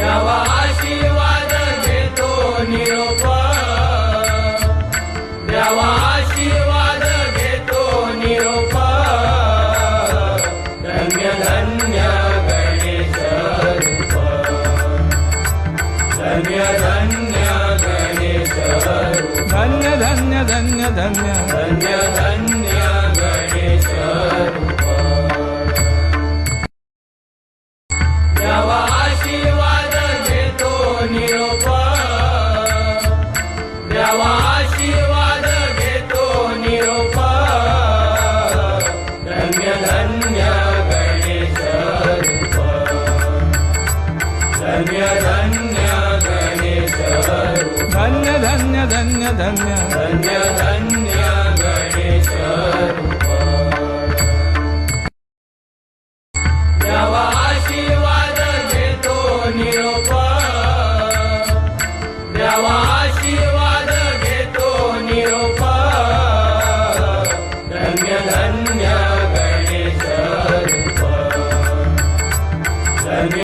द्यावा आशीर्वाद घेतो निरोप द्यावा आशीर्वाद घेतो निरोप धन्य धन्य गणेश रूप धन्य धन्य गणेश रूप धन्य धन्य धन्य धन्य धन्य धन्य गणेश रूप द्यावा आशीर्वाद घेतो निरोप द्यावा आशीर्वाद घेतो निरोप धन्य धन्य गणेश रूप धन्य धन्य गणेश रूप धन्य धन्य धन्य धन्य धन्य धन्य गणेश रूप